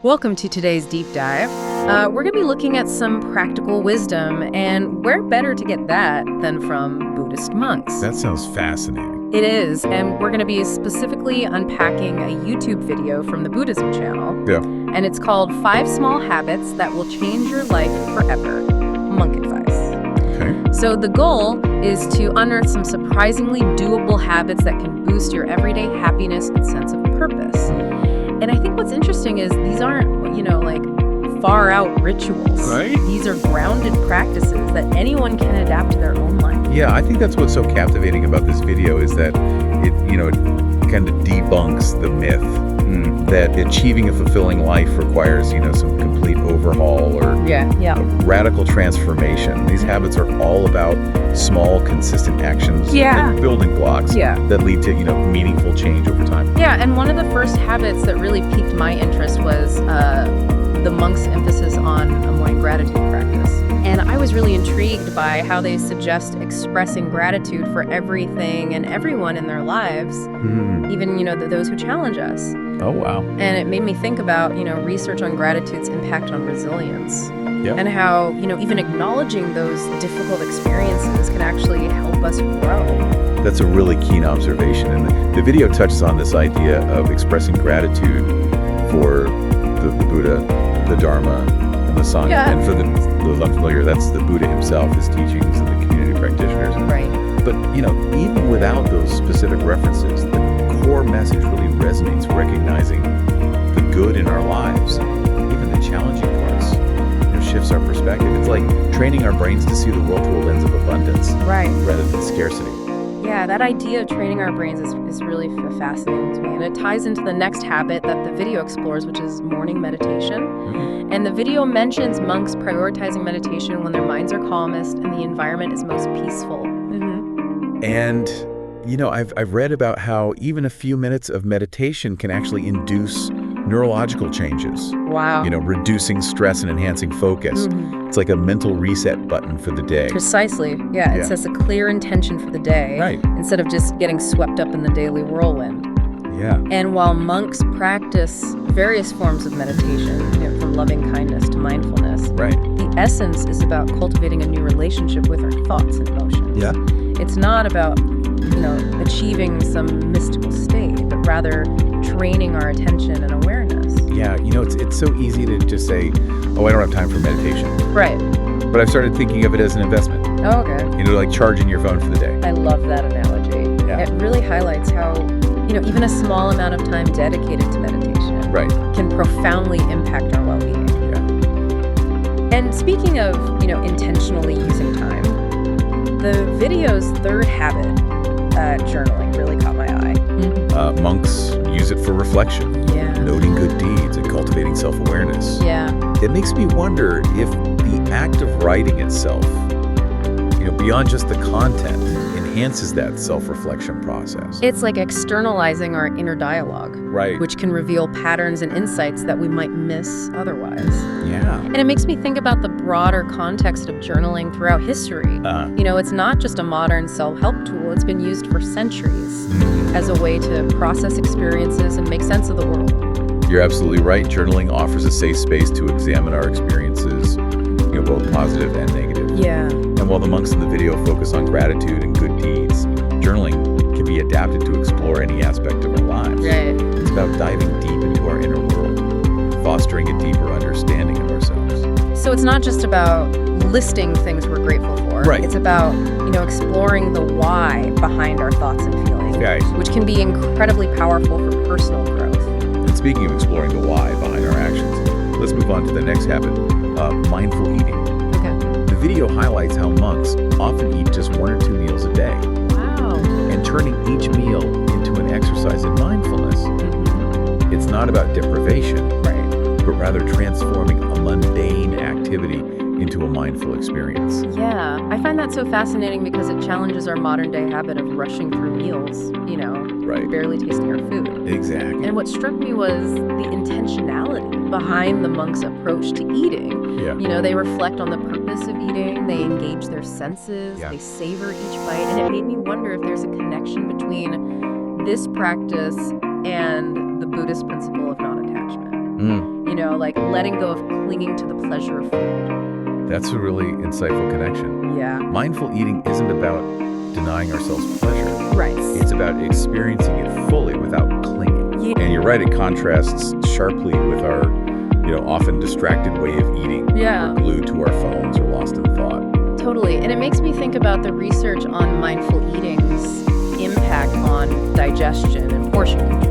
Welcome to today's deep dive. We're going to be looking at some practical wisdom, and where better to get that than from Buddhist monks? That sounds fascinating. It is, and we're going to be specifically unpacking a YouTube video from the Buddhism channel. Yeah. And it's called 5 Small Habits That Will Change Your Life Forever. Monk advice. Okay. So the goal is to unearth some surprisingly doable habits that can boost your everyday happiness and sense of purpose. And I think what's interesting is these aren't, like far out rituals. Right. These are grounded practices that anyone can adapt to their own life. Yeah, I think that's what's so captivating about this video is that it kind of debunks the myth that achieving a fulfilling life requires, some complete overhaul or radical transformation. These habits are all about small, consistent actions and building blocks that lead to, meaningful change over time. Yeah, and one of the first habits that really piqued my interest was the monks' emphasis on a morning gratitude practice. And I was really intrigued by how they suggest expressing gratitude for everything and everyone in their lives, even, those who challenge us. Oh, wow. And it made me think about, research on gratitude's impact on resilience. Yeah. And how, even acknowledging those difficult experiences can actually help us grow. That's a really keen observation. And the video touches on this idea of expressing gratitude for the Buddha, the Dharma, and the Sangha. Yeah. And for those unfamiliar, that's the Buddha himself, his teachings, and the community practitioners. Right. But, even without those specific references, the core message really resonates, recognizing the good in our lives, even the challenging parts, shifts our perspective. It's like training our brains to see the world through a lens of abundance rather than scarcity. Yeah, that idea of training our brains is really fascinating to me. And it ties into the next habit that the video explores, which is morning meditation. Mm-hmm. And the video mentions monks prioritizing meditation when their minds are calmest and the environment is most peaceful. Mm-hmm. And, I've read about how even a few minutes of meditation can actually induce neurological changes. Wow. Reducing stress and enhancing focus. Mm-hmm. It's like a mental reset button for the day. Precisely. Yeah, it sets a clear intention for the day instead of just getting swept up in the daily whirlwind. Yeah. And while monks practice various forms of meditation, from loving kindness to mindfulness, the essence is about cultivating a new relationship with our thoughts and emotions. Yeah. It's not about, achieving some mystical state, but rather training our attention and awareness. Yeah, it's so easy to just say, oh, I don't have time for meditation. Right. But I've started thinking of it as an investment. Oh, okay. Like charging your phone for the day. I love that analogy. Yeah. It really highlights how, even a small amount of time dedicated to meditation can profoundly impact our well-being. Yeah. And speaking of, intentionally using time, the video's third habit, journaling, really caught my eye. Mm-hmm. Monks use it for reflection, noting good deeds and cultivating self-awareness. Yeah. It makes me wonder if the act of writing itself, beyond just the content, enhances that self-reflection process. It's like externalizing our inner dialogue, which can reveal patterns and insights that we might miss otherwise. Yeah. And it makes me think about the broader context of journaling throughout history. It's not just a modern self-help tool. It's been used for centuries as a way to process experiences and make sense of the world. You're absolutely right. Journaling offers a safe space to examine our experiences, both positive and negative. Yeah. And while the monks in the video focus on gratitude and good deeds, journaling can be adapted to explore any aspect of our lives. Right. It's about diving deep into our inner world, fostering a deeper understanding of ourselves. So it's not just about listing things we're grateful for. Right. It's about, exploring the why behind our thoughts and feelings, which can be incredibly powerful for personal growth. And speaking of exploring the why behind our actions, let's move on to the next habit, mindful eating. Okay. The video highlights how monks often eat just 1 or 2 meals a day. Wow. And turning each meal into an exercise in mindfulness. Mm-hmm. It's not about deprivation, but rather transforming a mundane activity into a mindful experience. Yeah, I find that so fascinating because it challenges our modern day habit of rushing through meals, barely tasting our food. Exactly. And what struck me was the intentionality behind the monks' approach to eating. Yeah. They reflect on the purpose of eating, they engage their senses, they savor each bite, and it made me wonder if there's a connection between this practice and the Buddhist principle of non-attachment. You know, like letting go of clinging to the pleasure of food. That's a really insightful connection. Yeah. Mindful eating isn't about denying ourselves pleasure. Right. It's about experiencing it fully without clinging. Yeah. And you're right, it contrasts sharply with our, often distracted way of eating. Yeah. We're glued to our phones or lost in thought. Totally. And it makes me think about the research on mindful eating's impact on digestion and portion control.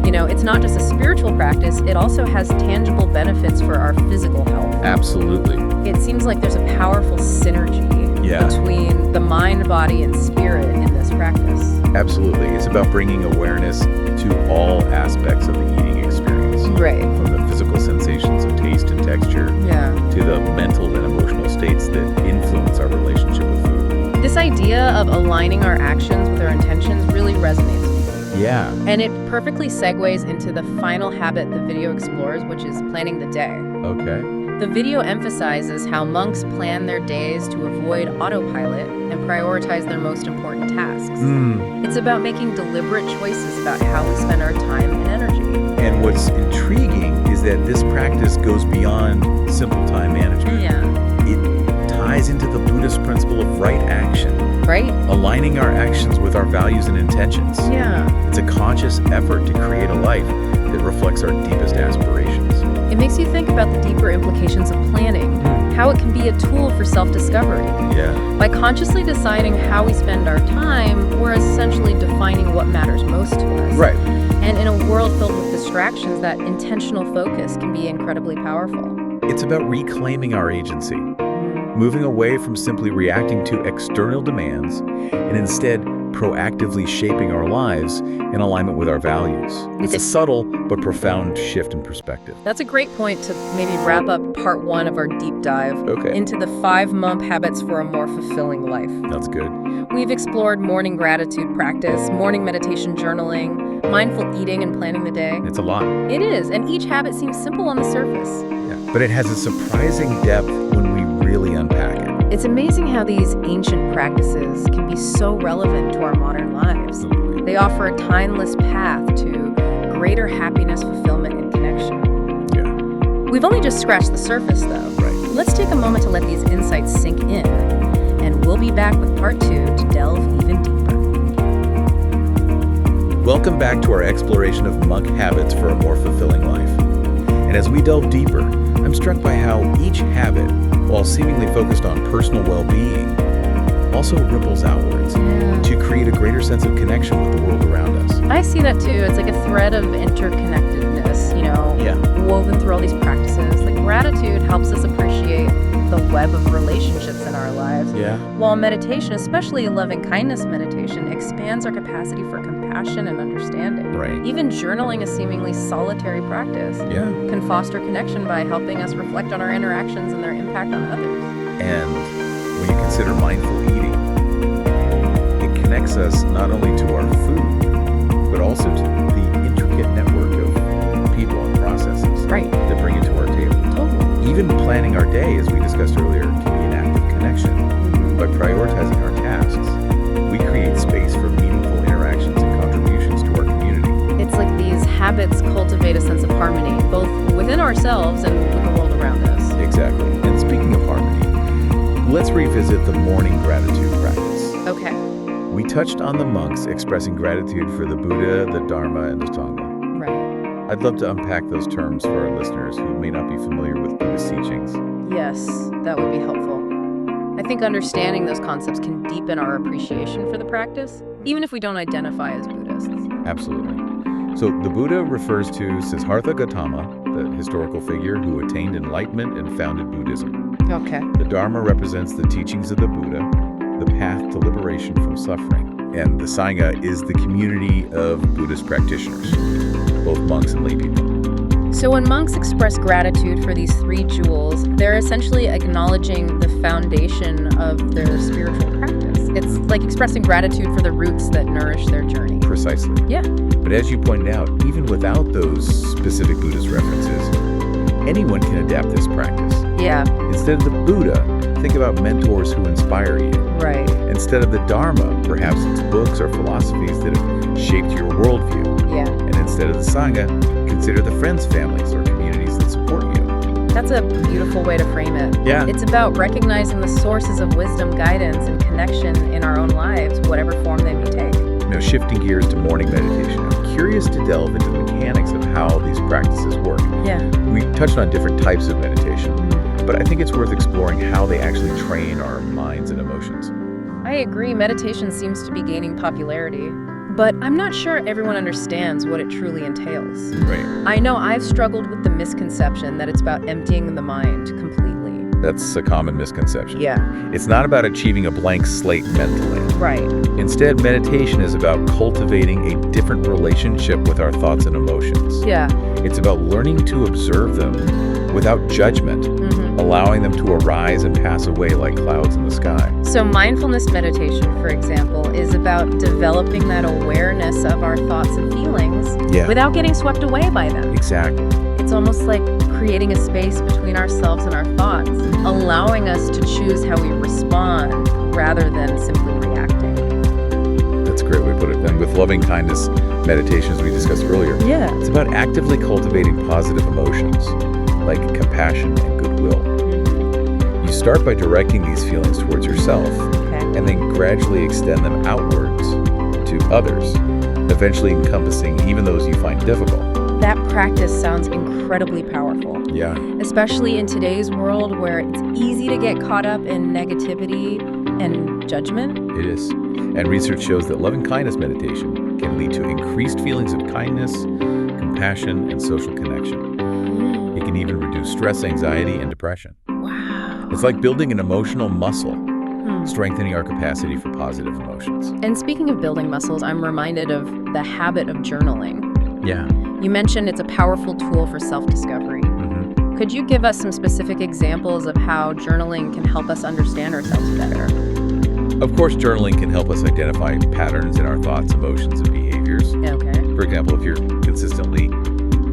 You know, it's not just a spiritual practice, it also has tangible benefits for our physical health. Absolutely. It seems like there's a powerful synergy between the mind, body, and spirit in this practice. Absolutely. It's about bringing awareness to all aspects of the eating experience. Right. From the physical sensations of taste and texture to the mental and emotional states that influence our relationship with food. This idea of aligning our actions with our intentions really resonates with me. Yeah. And it perfectly segues into the final habit the video explores, which is planning the day. Okay. The video emphasizes how monks plan their days to avoid autopilot and prioritize their most important tasks. It's about making deliberate choices about how we spend our time and energy. And what's intriguing is that this practice goes beyond simple time management. It ties into the Buddhist principle of right action. Right? Aligning our actions with our values and intentions. It's a conscious effort to create a life that reflects our deepest aspirations. It makes you think about the deeper implications of planning, how it can be a tool for self-discovery. By consciously deciding how we spend our time, we're essentially defining what matters most to us. Right. And in a world filled with distractions, that intentional focus can be incredibly powerful. It's about reclaiming our agency, moving away from simply reacting to external demands and instead proactively shaping our lives in alignment with our values. It's a subtle but profound shift in perspective. That's a great point to maybe wrap up part 1 of our deep dive into the 5 monk habits for a more fulfilling life. That's good. We've explored morning gratitude practice, morning meditation journaling, mindful eating and planning the day. It's a lot. It is, and each habit seems simple on the surface. But it has a surprising depth when we really unpack it. It's amazing how these ancient practices can be so relevant to our modern lives. They offer a timeless path to greater happiness, fulfillment, and connection. We've only just scratched the surface, though. Let's take a moment to let these insights sink in, and we'll be back with part 2 to delve even deeper. Welcome back to our exploration of monk habits for a more fulfilling life. And as we delve deeper, I'm struck by how each habit, while seemingly focused on personal well-being, also ripples outwards to create a greater sense of connection with the world around us. I see that too. It's like a thread of interconnectedness, woven through all these practices. Like gratitude helps us appreciate the web of relationships in our lives. While meditation, especially loving kindness meditation, expands our capacity for compassion and understanding. Even journaling, a seemingly solitary practice, can foster connection by helping us reflect on our interactions and their impact on others. And when you consider mindful eating, it connects us not only to our food, but also to the intricate network of people and processes that bring it to our table. Even planning our day, as we discussed earlier, can be an act of connection. By prioritizing our tasks, we create space for meaningful interactions and contributions to our community. It's like these habits cultivate a sense of harmony, both within ourselves and with the world around us. Exactly. And speaking of harmony, let's revisit the morning gratitude practice. Okay. We touched on the monks expressing gratitude for the Buddha, the Dharma, and the Sangha. I'd love to unpack those terms for our listeners who may not be familiar with Buddhist teachings. Yes, that would be helpful. I think understanding those concepts can deepen our appreciation for the practice, even if we don't identify as Buddhists. Absolutely. So the Buddha refers to Siddhartha Gautama, the historical figure who attained enlightenment and founded Buddhism. The Dharma represents the teachings of the Buddha, the path to liberation from suffering. And the Sangha is the community of Buddhist practitioners, both monks and lay people. So when monks express gratitude for these 3 jewels, they're essentially acknowledging the foundation of their spiritual practice. It's like expressing gratitude for the roots that nourish their journey. Precisely. But as you pointed out, even without those specific Buddhist references, anyone can adapt this practice. Instead of the Buddha, think about mentors who inspire you. Instead of the Dharma, perhaps it's books or philosophies that have shaped your worldview. And instead of the Sangha, consider the friends, families, or communities that support you. That's a beautiful way to frame it. Yeah. It's about recognizing the sources of wisdom, guidance, and connection in our own lives, whatever form they may take. Shifting gears to morning meditation, I'm curious to delve into the mechanics of how these practices work. Yeah. We touched on different types of meditation, but I think it's worth exploring how they actually train our minds and emotions. I agree, meditation seems to be gaining popularity, but I'm not sure everyone understands what it truly entails. Right. I know I've struggled with the misconception that it's about emptying the mind completely. That's a common misconception. Yeah. It's not about achieving a blank slate mentally. Right. Instead, meditation is about cultivating a different relationship with our thoughts and emotions. Yeah. It's about learning to observe them without judgment, allowing them to arise and pass away like clouds in the sky. So mindfulness meditation, for example, is about developing that awareness of our thoughts and feelings without getting swept away by them. Exactly. It's almost like creating a space between ourselves and our thoughts, allowing us to choose how we respond rather than simply reacting. That's a great way to put it. And with loving kindness meditations we discussed earlier, it's about actively cultivating positive emotions like compassion and goodwill. You start by directing these feelings towards yourself and then gradually extend them outwards to others, eventually encompassing even those you find difficult. That practice sounds incredibly powerful. Yeah. Especially in today's world where it's easy to get caught up in negativity and judgment. It is. And research shows that loving kindness meditation can lead to increased feelings of kindness, compassion, and social connection. It can even reduce stress, anxiety, and depression. Wow. It's like building an emotional muscle, strengthening our capacity for positive emotions. And speaking of building muscles, I'm reminded of the habit of journaling. Yeah. You mentioned it's a powerful tool for self-discovery. Could you give us some specific examples of how journaling can help us understand ourselves better? Of course, journaling can help us identify patterns in our thoughts, emotions, and behaviors. Okay. For example, if you're consistently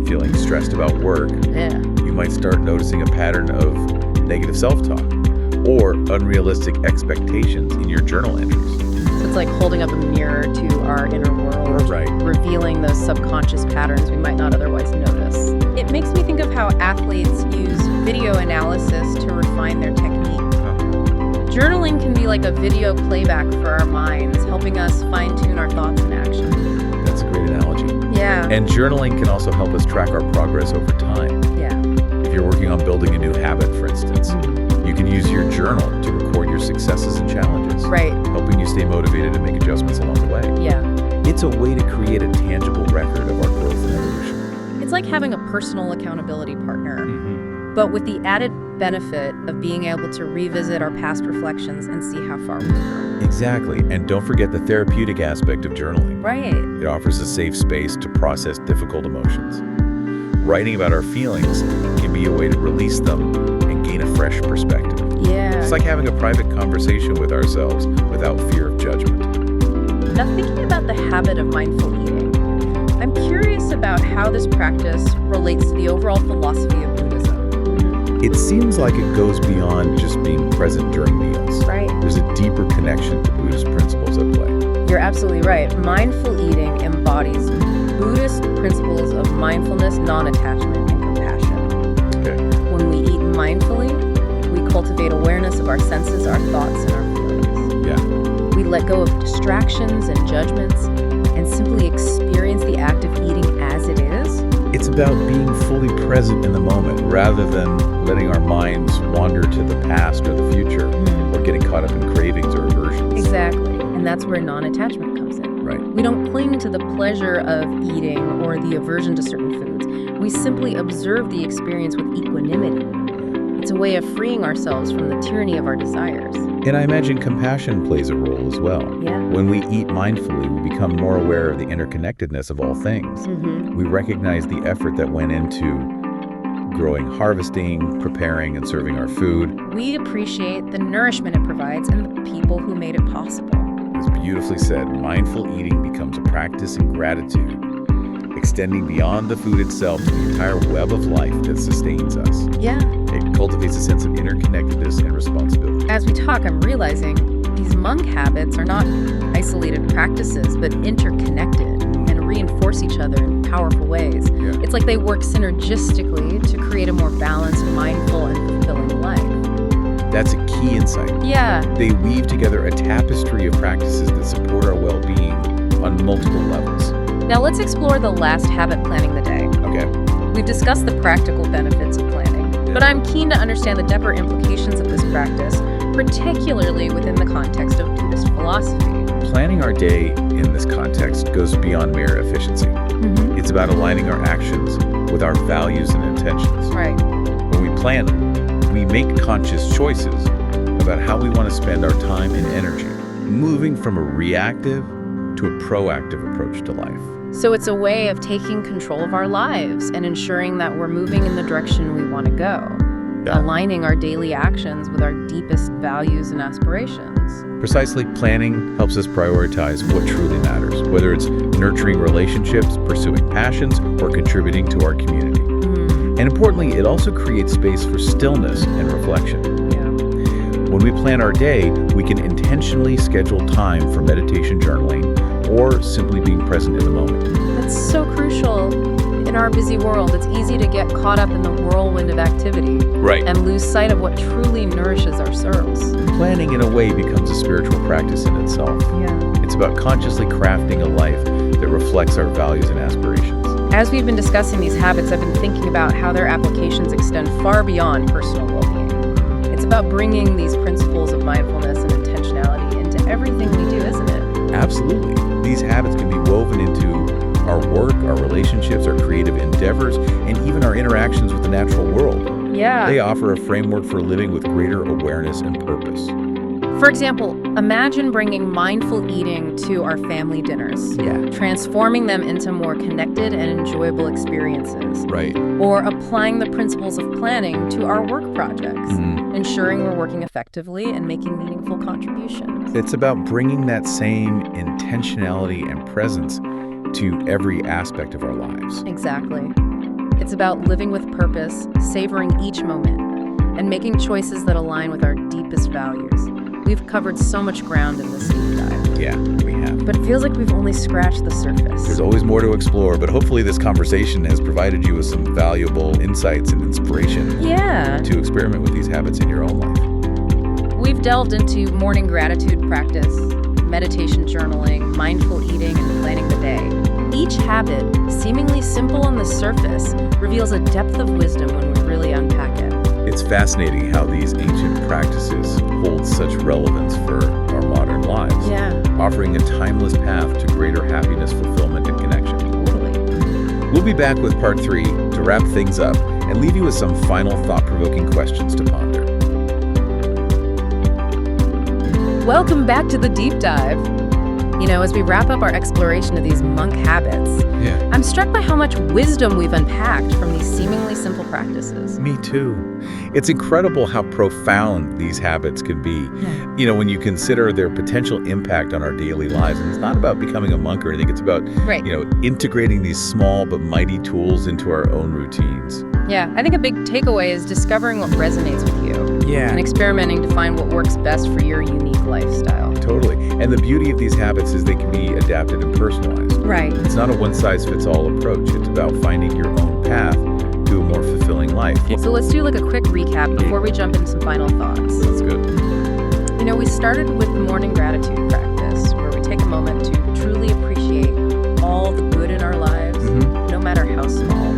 feeling stressed about work, you might start noticing a pattern of negative self-talk or unrealistic expectations in your journal entries. So it's like holding up a mirror to our inner world, revealing those subconscious patterns we might not otherwise notice. It makes me think of how athletes use video analysis to refine their technique. Journaling can be like a video playback for our minds, helping us fine-tune our thoughts and actions. That's a great analogy. Yeah. And journaling can also help us track our progress over time. Yeah. If you're working on building a new habit, for instance, you can use your journal to record your successes and challenges, helping you stay motivated and make adjustments along the way. Yeah. It's a way to create a tangible record of our growth and evolution. It's like having a personal accountability partner, but with the added benefit of being able to revisit our past reflections and see how far we've come. Exactly. And don't forget the therapeutic aspect of journaling. Right. It offers a safe space to process difficult emotions. Writing about our feelings can be a way to release them and gain a fresh perspective. Yeah. It's like having a private conversation with ourselves without fear of judgment. Now, thinking about the habit of mindful eating, I'm curious about how this practice relates to the overall philosophy of Buddhism. It seems like it goes beyond just being present during meals. Right. There's a deeper connection to Buddhist principles at play. You're absolutely right. Mindful eating embodies Buddhist principles of mindfulness, non-attachment, and compassion. Okay. When we eat mindfully, we cultivate awareness of our senses, our thoughts, and our feelings. Yeah. We let go of distractions and judgments and simply experience the act of eating as it is. It's about being fully present in the moment rather than letting our minds wander to the past or the future or getting caught up in cravings or aversions. Exactly. And that's where non-attachment comes in. Right. We don't cling to the pleasure of eating or the aversion to certain foods. We simply observe the experience with equanimity. It's a way of freeing ourselves from the tyranny of our desires. And I imagine compassion plays a role as well. Yeah. When we eat mindfully, we become more aware of the interconnectedness of all things. We recognize the effort that went into growing, harvesting, preparing, and serving our food. We appreciate the nourishment it provides and the people who made it possible. As beautifully said, mindful eating becomes a practice in gratitude, extending beyond the food itself to the entire web of life that sustains us. Yeah. It cultivates a sense of interconnectedness and responsibility. As we talk, I'm realizing these monk habits are not isolated practices, but interconnected and reinforce each other in powerful ways. Yeah. It's like they work synergistically to create a more balanced, mindful, and fulfilling life. That's a key insight. Yeah. They weave together a tapestry of practices that support our well-being on multiple levels. Now let's explore the last habit, planning the day. Okay. We've discussed the practical benefits of planning, but I'm keen to understand the deeper implications of this practice, particularly within the context of Buddhist philosophy. Planning our day in this context goes beyond mere efficiency. It's about aligning our actions with our values and intentions. Right. When we plan, we make conscious choices about how we want to spend our time and energy, moving from a reactive to a proactive approach to life. So it's a way of taking control of our lives and ensuring that we're moving in the direction we want to go, aligning our daily actions with our deepest values and aspirations. Precisely, planning helps us prioritize what truly matters, whether it's nurturing relationships, pursuing passions, or contributing to our community. And importantly, it also creates space for stillness and reflection. When we plan our day, we can intentionally schedule time for meditation, journaling, or simply being present in the moment. That's so crucial. In our busy world, it's easy to get caught up in the whirlwind of activity and lose sight of what truly nourishes our souls. Planning, in a way, becomes a spiritual practice in itself. It's about consciously crafting a life that reflects our values and aspirations. As we've been discussing these habits, I've been thinking about how their applications extend far beyond personal well-being. It's about bringing these principles of mindfulness and intentionality into everything we do, isn't it? Absolutely. These habits can be woven into our work, our relationships, our creative endeavors, and even our interactions with the natural world. They offer a framework for living with greater awareness and purpose. For example, imagine bringing mindful eating to our family dinners, transforming them into more connected and enjoyable experiences. Or applying the principles of planning to our work projects, ensuring we're working effectively and making meaningful contributions. It's about bringing that same intentionality and presence to every aspect of our lives. Exactly. It's about living with purpose, savoring each moment, and making choices that align with our deepest values. We've covered so much ground in this deep dive. Yeah, we have. But it feels like we've only scratched the surface. There's always more to explore, but hopefully this conversation has provided you with some valuable insights and inspiration to experiment with these habits in your own life. We've delved into morning gratitude practice, meditation, journaling, mindful eating, and planning the day. Each habit, seemingly simple on the surface, reveals a depth of wisdom when we really unpack it. It's fascinating how these ancient practices hold such relevance for our modern lives, offering a timeless path to greater happiness, fulfillment, and connection. We'll be back with part 3 to wrap things up and leave you with some final thought-provoking questions to ponder. Welcome back to the deep dive. You know, as we wrap up our exploration of these monk habits, I'm struck by how much wisdom we've unpacked from these seemingly simple practices. Me too. It's incredible how profound these habits can be, you know, when you consider their potential impact on our daily lives. And it's not about becoming a monk or anything. It's about, you know, integrating these small but mighty tools into our own routines. I think a big takeaway is discovering what resonates with you. And experimenting to find what works best for your unique lifestyle. Totally. And the beauty of these habits is they can be adapted and personalized. It's not a one-size-fits-all approach. It's about finding your own path to a more fulfilling life. So let's do like a quick recap before we jump into some final thoughts. That's good. You know, we started with the morning gratitude practice, where we take a moment to truly appreciate all the good in our lives, no matter how small.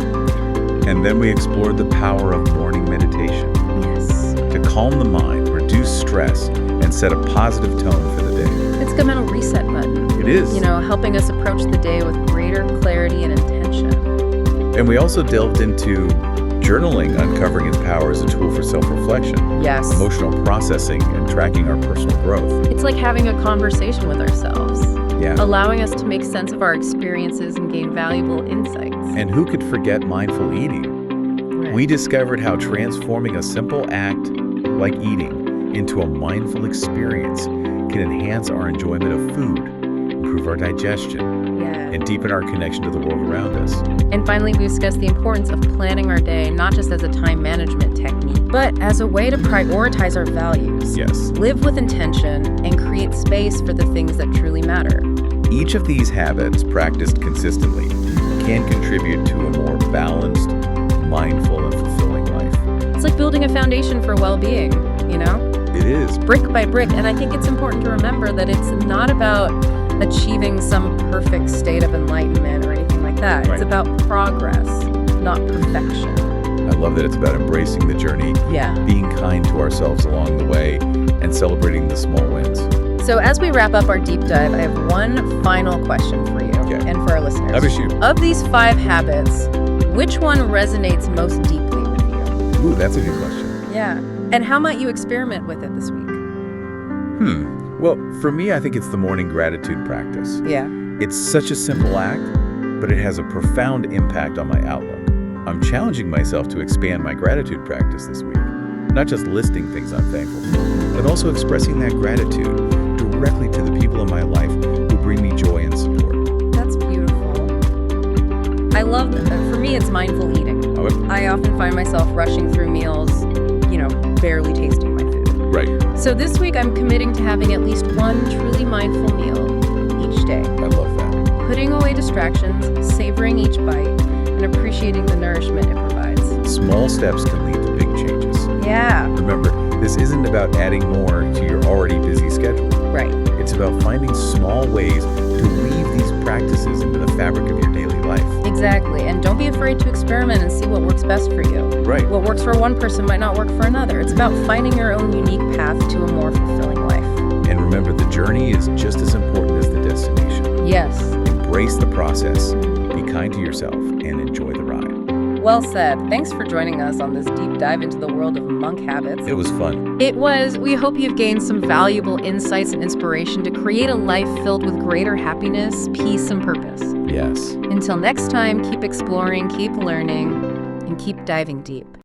And then we explored the power of morning meditation. To calm the mind, reduce stress, and set a positive tone for the day. It's like a mental reset button. It is. You know, helping us approach the day with greater clarity and intention. And we also delved into journaling, uncovering its power as a tool for self-reflection. Emotional processing and tracking our personal growth. It's like having a conversation with ourselves. Allowing us to make sense of our experiences and gain valuable insights. And who could forget mindful eating? We discovered how transforming a simple act like eating into a mindful experience can enhance our enjoyment of food, improve our digestion, and deepen our connection to the world around us. And finally, we discussed the importance of planning our day, not just as a time management technique, but as a way to prioritize our values, live with intention, and create space for the things that truly matter. Each of these habits, practiced consistently, can contribute to a more balanced, mindful, and fulfilling life. It's like building a foundation for well-being, you know? It is. Brick by brick. And I think it's important to remember that it's not about achieving some perfect state of enlightenment or anything like that. Right. It's about progress, not perfection. I love that it's about embracing the journey, being kind to ourselves along the way, and celebrating the small wins. So as we wrap up our deep dive, I have one final question for you and for our listeners. Have a shoot. Of these 5 habits, which one resonates most deeply with you? Ooh, that's a good question. Yeah. And how might you experiment with it this week? Well, for me, I think it's the morning gratitude practice. Yeah. It's such a simple act, but it has a profound impact on my outlook. I'm challenging myself to expand my gratitude practice this week, not just listing things I'm thankful for, but also expressing that gratitude directly to the people in my life who bring me joy and support. That's beautiful. I love that. For me, it's mindful eating. I often find myself rushing through meals, barely tasting my food. Right. So this week, I'm committing to having at least one truly mindful meal each day. I love that. Putting away distractions, savoring each bite, and appreciating the nourishment it provides. Small steps can lead to big changes. Yeah. Remember, this isn't about adding more to your already busy schedule. Right. It's about finding small ways to weave these practices into the fabric of your daily life. Exactly. And don't be afraid to experiment and see what works best for you. Right. What works for one person might not work for another. It's about finding your own unique path to a more fulfilling life. And remember, the journey is just as important as the destination. Yes. Embrace the process, be kind to yourself, and enjoy the ride. Well said. Thanks for joining us on this deep dive into the world of monk habits. It was fun. It was. We hope you've gained some valuable insights and inspiration to create a life filled with greater happiness, peace, and purpose. Yes. Until next time, keep exploring, keep learning, and keep diving deep.